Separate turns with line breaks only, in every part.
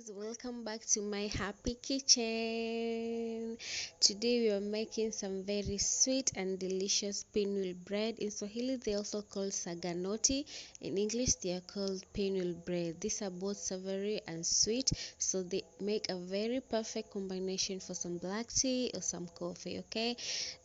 guys, welcome back to my happy kitchen. Today we are making some very sweet and delicious pinwheel bread. In Swahili they also called Saga Noti. In English they are called pinwheel bread. These are both savory and sweet, so they make a very perfect combination for some black tea or some coffee. Okay,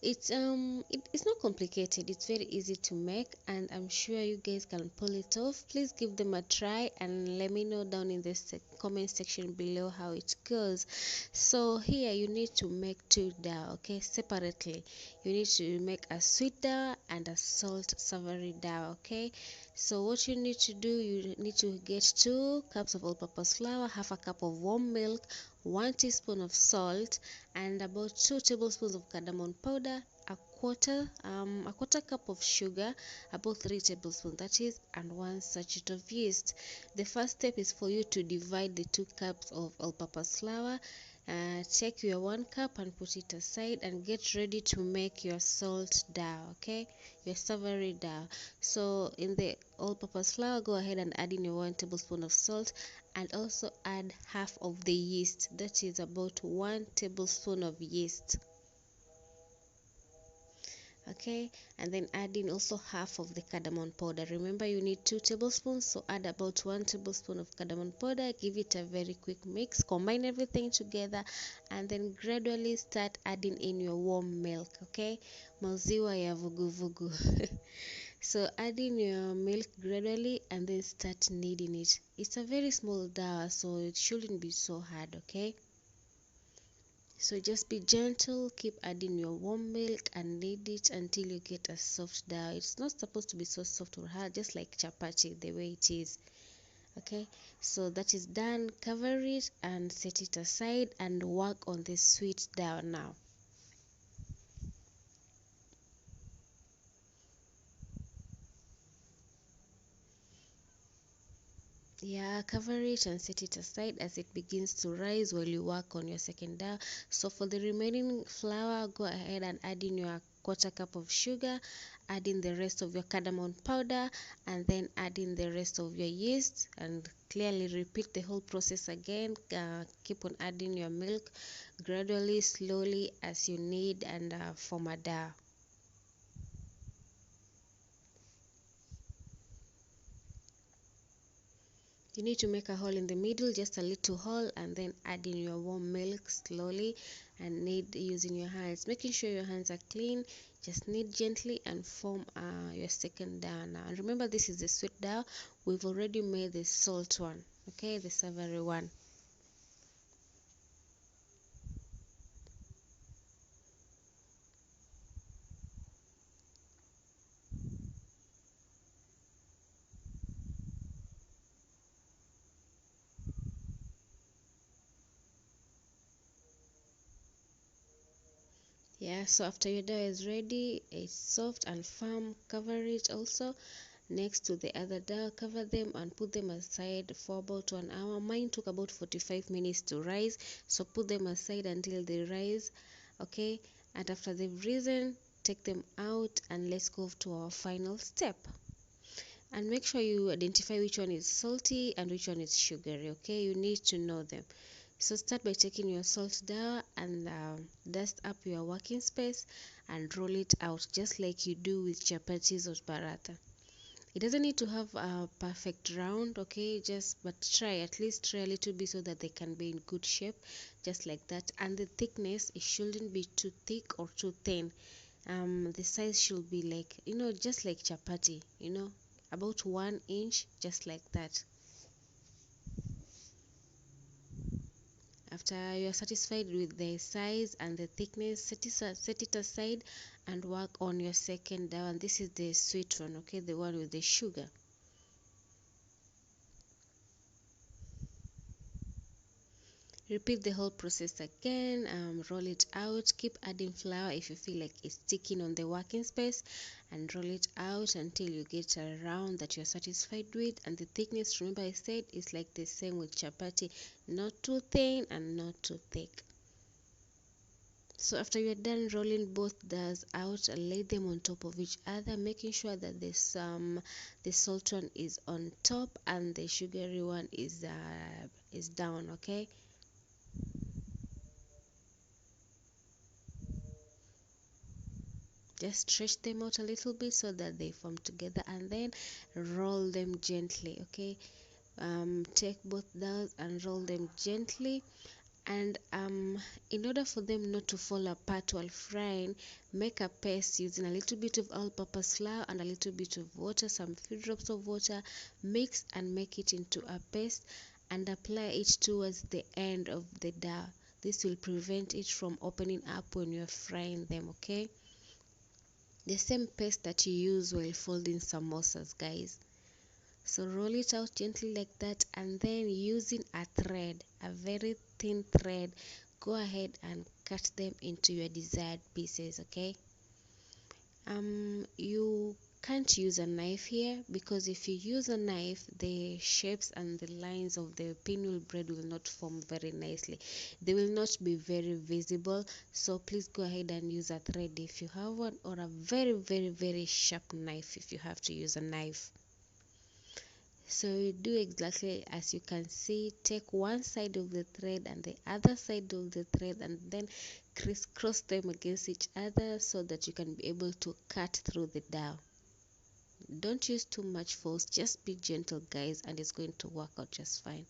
it's not complicated. It's very easy to make, and I'm sure you guys can pull it off. Please give them a try and let me know down in the comment section below how it goes. So here you need to make two dough, okay, separately. You need to make a sweet dough and a salt savory dough, okay. So what you need to do, you need to get 2 cups of all-purpose flour, half a cup of warm milk, 1 teaspoon of salt, and about 2 tablespoons of cardamom powder, a quarter cup of sugar, about 3 tablespoons that is, and 1 sachet of yeast. The first step is for you to divide the 2 cups of all-purpose flour. Take your 1 cup and put it aside and get ready to make your salt dough, okay, your savory dough. So in the all-purpose flour, go ahead and add in your 1 tablespoon of salt, and also add half of the yeast, that is about 1 tablespoon of yeast, okay. And then add in also half of the cardamom powder. Remember, you need 2 tablespoons, so add about 1 tablespoon of cardamom powder. Give it a very quick mix, combine everything together, and then gradually start adding in your warm milk, okay, maziwa ya vuguvugu. So add in your milk gradually and then start kneading it. It's a very small dough, so it shouldn't be so hard, okay. So just be gentle, keep adding your warm milk and knead it until you get a soft dough. It's not supposed to be so soft or hard, just like chapati, the way it is, okay. So that is done. Cover it and set it aside and work on the sweet dough now. Yeah, cover it and set it aside as it begins to rise while you work on your second dough. So for the remaining flour, go ahead and add in your quarter cup of sugar, add in the rest of your cardamom powder, and then add in the rest of your yeast, and clearly repeat the whole process again. Keep on adding your milk gradually, slowly as you knead and form a dough. You need to make a hole in the middle, just a little hole, and then add in your warm milk slowly and knead using your hands, making sure your hands are clean. Just knead gently and form your second dough now. And remember, this is the sweet dough. We've already made the salt one, okay, the savory one. Yeah, so after your dough is ready, it's soft and firm, cover it also next to the other dough, cover them and put them aside for about 1 hour. Mine took about 45 minutes to rise, so put them aside until they rise, okay. And after they've risen, take them out and let's go to our final step. And make sure you identify which one is salty and which one is sugary, okay. You need to know them. So start by taking your salt dough and dust up your working space and roll it out just like you do with chapatis or paratha. It doesn't need to have a perfect round, okay, but at least try a little bit so that they can be in good shape, just like that. And the thickness, it shouldn't be too thick or too thin. The size should be like, just like chapati, about 1 inch, just like that. After you are satisfied with the size and the thickness, set it aside and work on your second dough. And this is the sweet one, okay, the one with the sugar. Repeat the whole process again. Roll it out, keep adding flour if you feel like it's sticking on the working space, and roll it out until you get a round that you're satisfied with. And the thickness, remember I said, is like the same with chapati, not too thin and not too thick. So after you're done rolling both doughs out, lay them on top of each other, making sure that the salt one is on top and the sugary one is down. Okay, just stretch them out a little bit so that they form together, and then roll them gently. Okay, take both doughs and roll them gently. And in order for them not to fall apart while frying, make a paste using a little bit of all-purpose flour and a little bit of water, some few drops of water. Mix and make it into a paste and apply it towards the end of the dough. This will prevent it from opening up when you're frying them. Okay, the same paste that you use while folding samosas, guys. So roll it out gently like that, and then using a thread, a very thin thread, go ahead and cut them into your desired pieces. Okay, you can't use a knife here, because if you use a knife, the shapes and the lines of the pinwheel bread will not form very nicely. They will not be very visible. So please go ahead and use a thread if you have one, or a very sharp knife if you have to use a knife. So you do exactly as you can see. Take one side of the thread and the other side of the thread, and then crisscross them against each other so that you can be able to cut through the dough. Don't use too much force, just be gentle, guys, and it's going to work out just fine.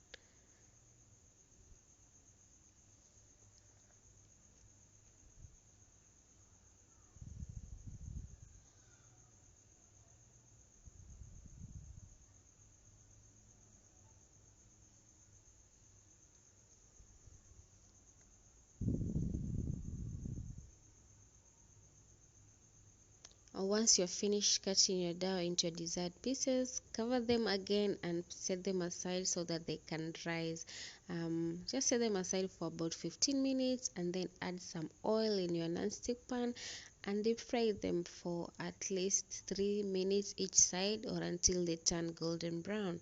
Once you're finished cutting your dough into your desired pieces, cover them again and set them aside so that they can rise. Just set them aside for about 15 minutes, and then add some oil in your non-stick pan and deep fry them for at least 3 minutes each side, or until they turn golden brown.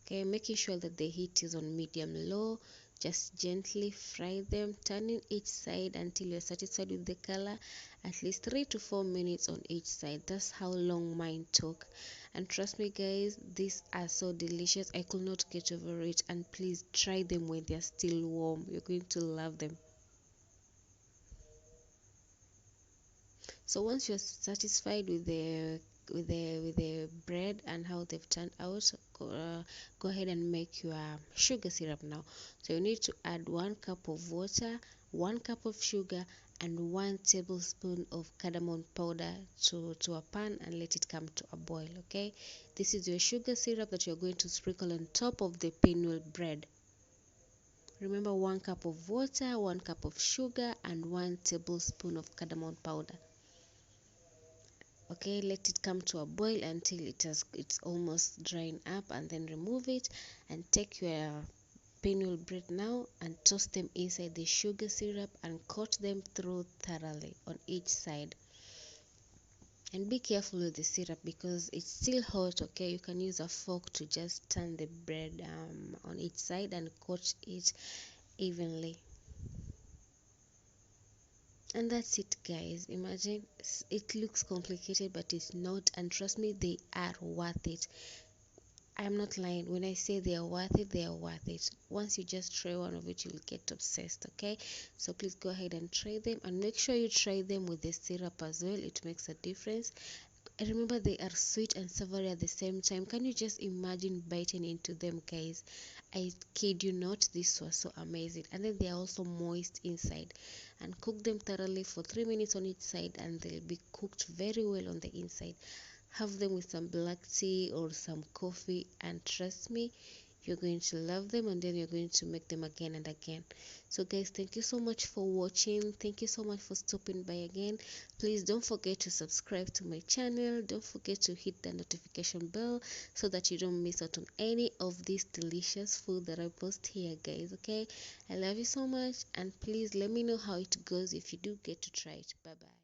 Okay, making sure that the heat is on medium low. Just gently fry them, turning each side until you're satisfied with the color. At least 3 to 4 minutes on each side. That's how long mine took. And trust me, guys, these are so delicious. I could not get over it. And please try them when they're still warm. You're going to love them. So once you're satisfied with the bread and how they've turned out, go ahead and make your sugar syrup now. So you need to add 1 cup of water, 1 cup of sugar, and 1 tablespoon of cardamom powder to a pan, and let it come to a boil. Okay, this is your sugar syrup that you're going to sprinkle on top of the pinwheel bread. Remember, 1 cup of water, 1 cup of sugar, and 1 tablespoon of cardamom powder. Okay, let it come to a boil until it's almost drying up, and then remove it and take your pinwheel bread now and toss them inside the sugar syrup and coat them through thoroughly on each side. And be careful with the syrup because it's still hot. Okay, you can use a fork to just turn the bread on each side and coat it evenly. And that's it, guys. Imagine, it looks complicated, but it's not. And trust me, they are worth it. I'm not lying when I say they are worth it. They are worth it. Once you just try one of it, you'll get obsessed. Okay, so please go ahead and try them, and make sure you try them with the syrup as well. It makes a difference. And remember, they are sweet and savory at the same time. Can you just imagine biting into them, guys? I kid you not, this was so amazing. And then they are also moist inside. And cook them thoroughly for 3 minutes on each side, and they'll be cooked very well on the inside. Have them with some black tea or some coffee, and trust me, you're going to love them, and then you're going to make them again and again. So guys, thank you so much for watching. Thank you so much for stopping by again. Please don't forget to subscribe to my channel. Don't forget to hit the notification bell so that you don't miss out on any of this delicious food that I post here, guys. Okay, I love you so much, and please let me know how it goes if you do get to try it. Bye bye.